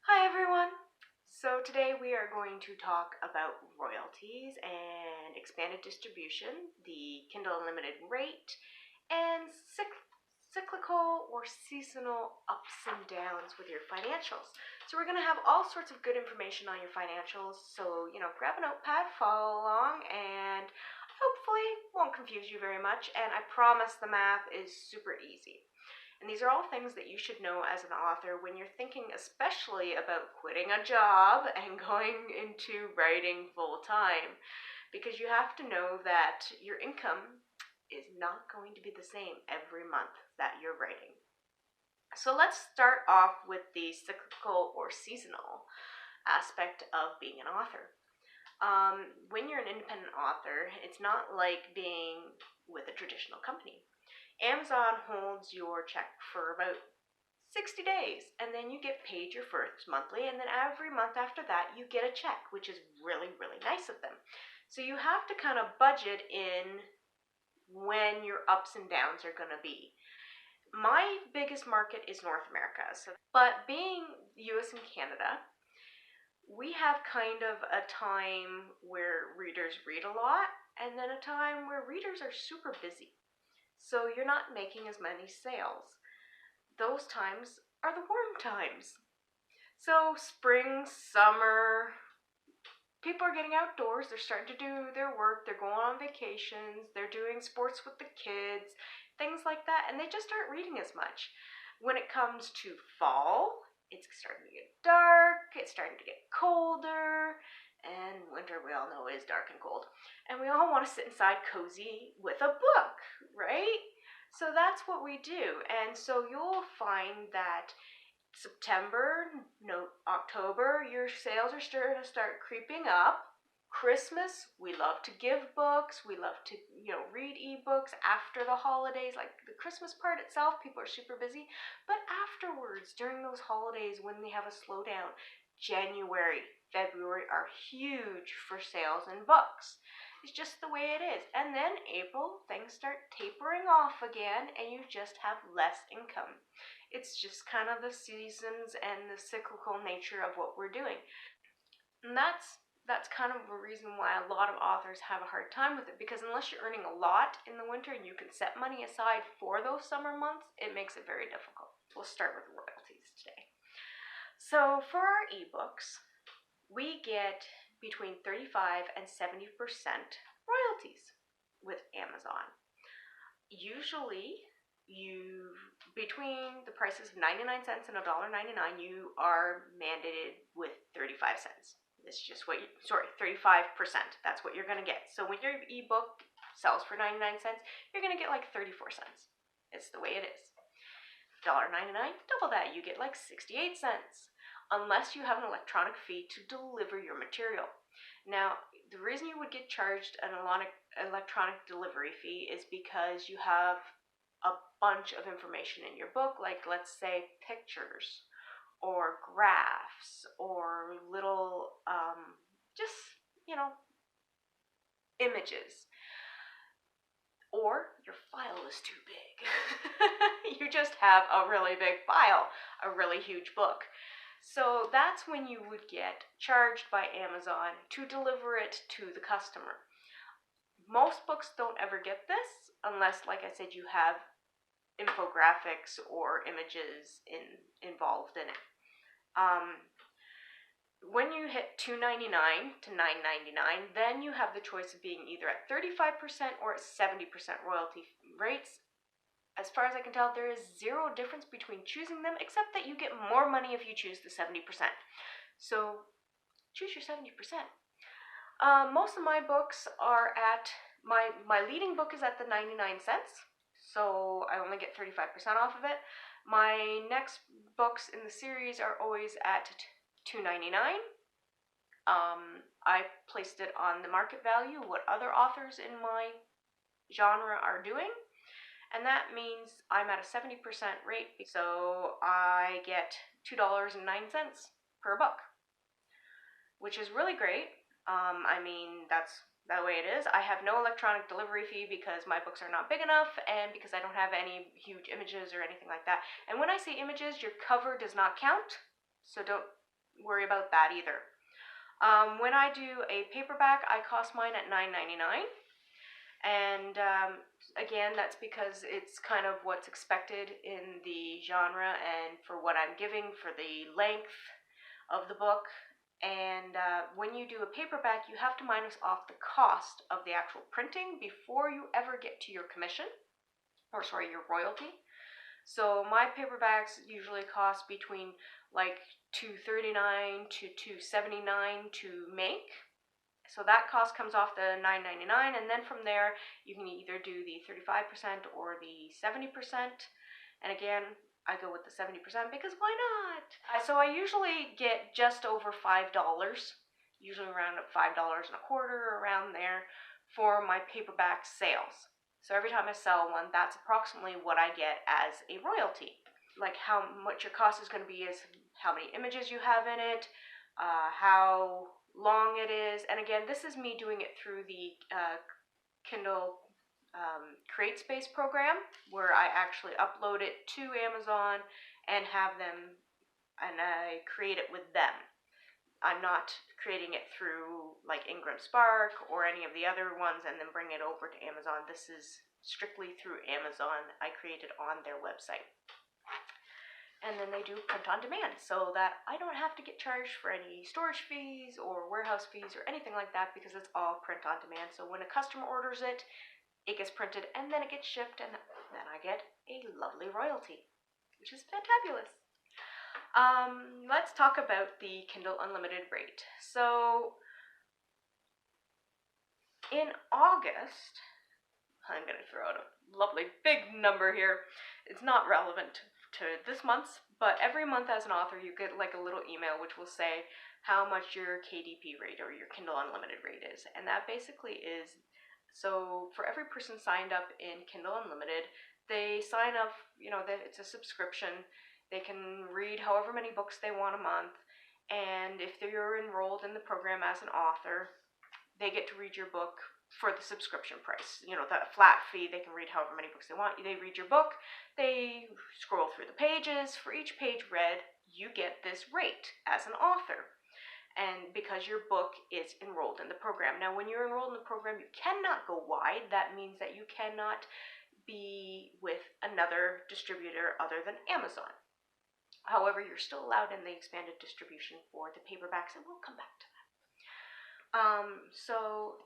Hi everyone! So today we are going to talk about royalties and expanded distribution, the Kindle Unlimited rate, and cyclical or seasonal ups and downs with your financials. So we're going to have all sorts of good information on your financials, so grab a notepad, follow along, and hopefully won't confuse you very much, and I promise the math is super easy. And these are all things that you should know as an author when you're thinking especially about quitting a job and going into writing full time, because you have to know that your income is not going to be the same every month that you're writing. So let's start off with the cyclical or seasonal aspect of being an author. When you're an independent author, it's not like being with a traditional company. Amazon holds your check for about 60 days, and then you get paid your first monthly, and then every month after that you get a check, which is really, really nice of them. So you have to kind of budget in when your ups and downs are going to be. My biggest market is North America, but being US and Canada, we have kind of a time where readers read a lot, and then a time where readers are super busy. So you're not making as many sales. Those times are the warm times. So spring, summer, people are getting outdoors, they're starting to do their work, they're going on vacations, they're doing sports with the kids, things like that, and they just aren't reading as much. When it comes to fall, it's starting to get dark, it's starting to get colder, and winter, we all know, is dark and cold. And we all want to sit inside cozy with a book, right? So that's what we do. And so you'll find that September, no, October, your sales are starting to start creeping up. Christmas, we love to give books. We love to, read ebooks after the holidays. Like the Christmas part itself, people are super busy. But afterwards, during those holidays when they have a slowdown, January, February are huge for sales and books. It's just the way it is. And then April, things start tapering off again, and you just have less income. It's just kind of the seasons and the cyclical nature of what we're doing. And that's kind of a reason why a lot of authors have a hard time with it, because unless you're earning a lot in the winter and you can set money aside for those summer months, it makes it very difficult. We'll start with royalties today. So for our ebooks, we get between 35 and 70% royalties with Amazon. Usually, between the prices of 99 cents and $1.99, you are mandated with 35 cents. This is just 35%. That's what you're going to get. So when your ebook sells for 99 cents, you're going to get like 34 cents. It's the way it is. $1.99, double that, you get like 68 cents. Unless you have an electronic fee to deliver your material. Now, the reason you would get charged an electronic delivery fee is because you have a bunch of information in your book, like let's say pictures or graphs or little images, or your file is too big. You just have a really big file, a really huge book. So that's when you would get charged by Amazon to deliver it to the customer. Most books don't ever get this unless, like I said, you have infographics or images involved in it. When you hit $2.99 to $9.99, then you have the choice of being either at 35% or at 70% royalty rates. As far as I can tell, there is zero difference between choosing them, except that you get more money if you choose the 70%. So choose your 70%. Most of my books are at, my leading book is at the 99 cents, so I only get 35% off of it. My next books in the series are always at $2.99. I placed it on the market value, what other authors in my genre are doing. And that means I'm at a 70% rate, so I get $2.09 per book, which is really great. That's the way it is. I have no electronic delivery fee because my books are not big enough and because I don't have any huge images or anything like that. And when I say images, your cover does not count, so don't worry about that either. When I do a paperback, I cost mine at $9.99. And again, that's because it's kind of what's expected in the genre and for what I'm giving for the length of the book. And when you do a paperback, you have to minus off the cost of the actual printing before you ever get to your commission, or sorry, your royalty. So my paperbacks usually cost between like $2.39 to $2.79 to make. So that cost comes off the $9.99, and then from there you can either do the 35% or the 70%. And again, I go with the 70% because why not? So I usually get just over $5, usually around $5.25, around there, for my paperback sales. So every time I sell one, that's approximately what I get as a royalty. Like how much your cost is going to be is how many images you have in it, how long it is. And again, this is me doing it through the Kindle Create Space program, where I actually upload it to Amazon and have them, and I create it with them. I'm not creating it through like Ingram Spark or any of the other ones and then bring it over to Amazon. This is strictly through Amazon. I create it on their website. And then they do print on demand, so that I don't have to get charged for any storage fees or warehouse fees or anything like that, because it's all print on demand. So when a customer orders it, it gets printed and then it gets shipped, and then I get a lovely royalty, which is fantabulous. Let's talk about the Kindle Unlimited rate. So in August, I'm going to throw out a lovely big number here. It's not relevant to this month's, but every month as an author you get like a little email which will say how much your KDP rate or your Kindle Unlimited rate is. And that basically is, so for every person signed up in Kindle Unlimited, they sign up, it's a subscription. They can read however many books they want a month, and if they're enrolled in the program as an author, they get to read your book for the subscription price. That flat fee, they can read however many books they want. They read your book, they scroll through the pages. For each page read, you get this rate as an author. And because your book is enrolled in the program. Now, when you're enrolled in the program, you cannot go wide. That means that you cannot be with another distributor other than Amazon. However, you're still allowed in the expanded distribution for the paperbacks, and we'll come back to that. So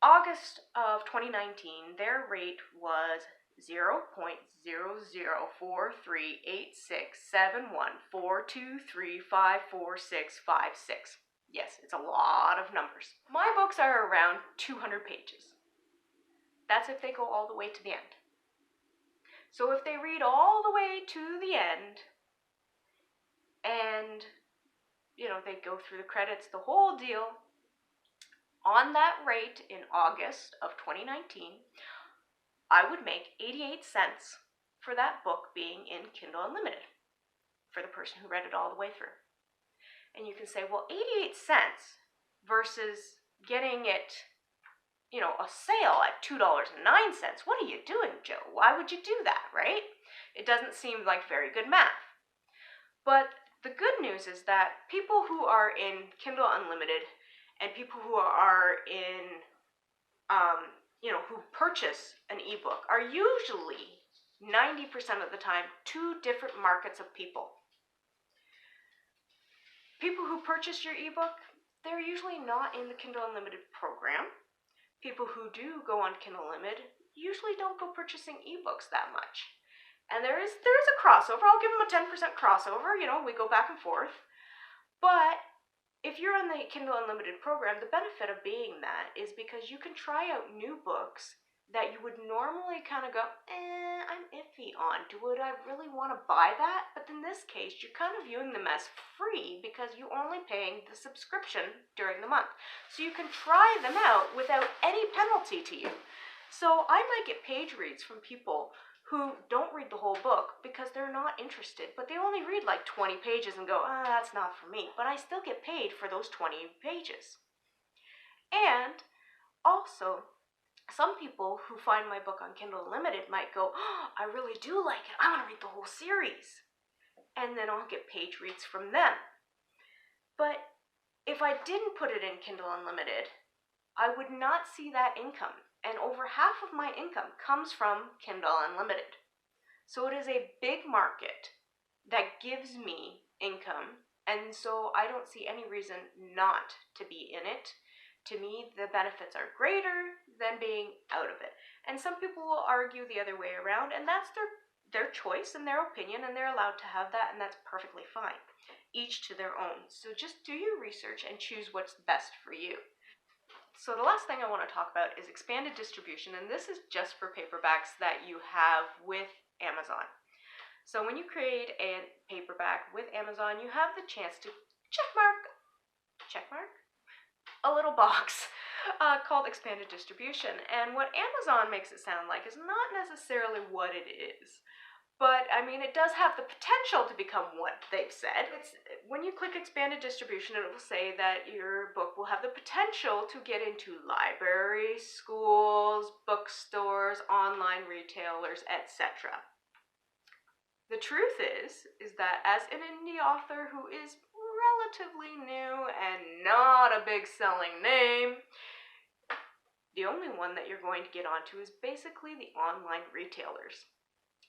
August of 2019, their rate was 0.043867142354656. Yes, it's a lot of numbers. My books are around 200 pages. That's if they go all the way to the end. So if they read all the way to the end, and they go through the credits, the whole deal, on that rate in August of 2019, I would make 88 cents for that book being in Kindle Unlimited for the person who read it all the way through. And you can say, well, 88 cents versus getting it, a sale at $2.09. What are you doing, Joe? Why would you do that, right? It doesn't seem like very good math. But the good news is that people who are in Kindle Unlimited and people who are in, who purchase an ebook are usually 90% of the time 2 different markets of people. People who purchase your ebook, they're usually not in the Kindle Unlimited program. People who do go on Kindle Unlimited usually don't go purchasing ebooks that much. And there is a crossover. I'll give them a 10% crossover. We go back and forth. But if you're on the Kindle Unlimited program, the benefit of being that is because you can try out new books that you would normally kind of go, I'm iffy on. Would I really want to buy that? But in this case, you're kind of viewing them as free because you're only paying the subscription during the month. So you can try them out without any penalty to you. So I might get page reads from people who don't read the whole book because they're not interested, but they only read like 20 pages and go, that's not for me. But I still get paid for those 20 pages. And also, some people who find my book on Kindle Unlimited might go, I really do like it. I want to read the whole series. And then I'll get page reads from them. But if I didn't put it in Kindle Unlimited, I would not see that income. And over half of my income comes from Kindle Unlimited. So it is a big market that gives me income, and so I don't see any reason not to be in it. To me, the benefits are greater than being out of it. And some people will argue the other way around, and that's their choice and their opinion, and they're allowed to have that, and that's perfectly fine. Each to their own. So just do your research and choose what's best for you. So the last thing I want to talk about is expanded distribution, and this is just for paperbacks that you have with Amazon. So when you create a paperback with Amazon, you have the chance to checkmark a little box called expanded distribution. And what Amazon makes it sound like is not necessarily what it is. But, I mean, it does have the potential to become what they've said. When you click expanded distribution, it will say that your book will have the potential to get into libraries, schools, bookstores, online retailers, etc. The truth is that as an indie author who is relatively new and not a big selling name, the only one that you're going to get onto is basically the online retailers.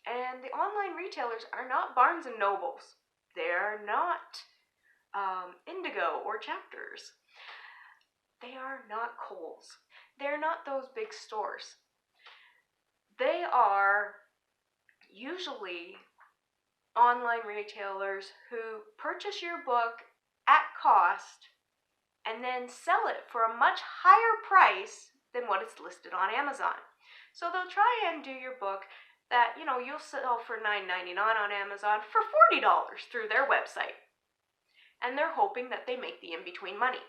And the online retailers are not Barnes and Nobles. They're not Indigo or Chapters. They are not Kohl's. They're not those big stores. They are usually online retailers who purchase your book at cost and then sell it for a much higher price than what it's listed on Amazon. So they'll try and do your book that, you'll sell for $9.99 on Amazon for $40 through their website. And they're hoping that they make the in-between money.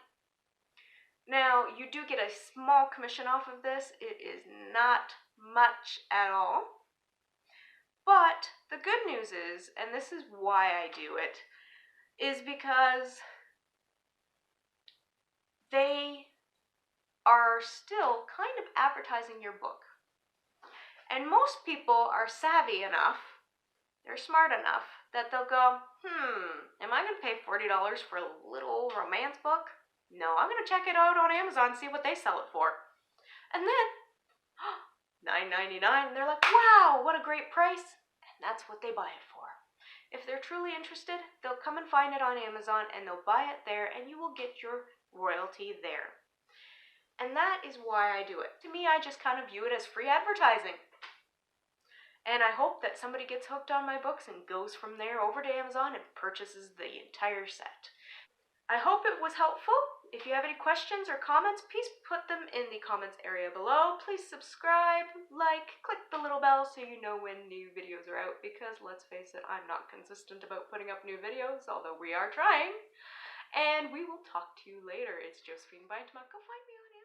Now, you do get a small commission off of this. It is not much at all. But the good news is, and this is why I do it, is because they are still kind of advertising your book. And most people are savvy enough, they're smart enough, that they'll go, am I going to pay $40 for a little romance book? No, I'm going to check it out on Amazon and see what they sell it for. And then, $9.99, and they're like, wow, what a great price. And that's what they buy it for. If they're truly interested, they'll come and find it on Amazon, and they'll buy it there, and you will get your royalty there. And that is why I do it. To me, I just kind of view it as free advertising. And I hope that somebody gets hooked on my books and goes from there over to Amazon and purchases the entire set. I hope it was helpful. If you have any questions or comments, please put them in the comments area below. Please subscribe, click the little bell so you know when new videos are out, because let's face it, I'm not consistent about putting up new videos, although we are trying. And we will talk to you later. It's Josephine Beintema. Go find me on Amazon.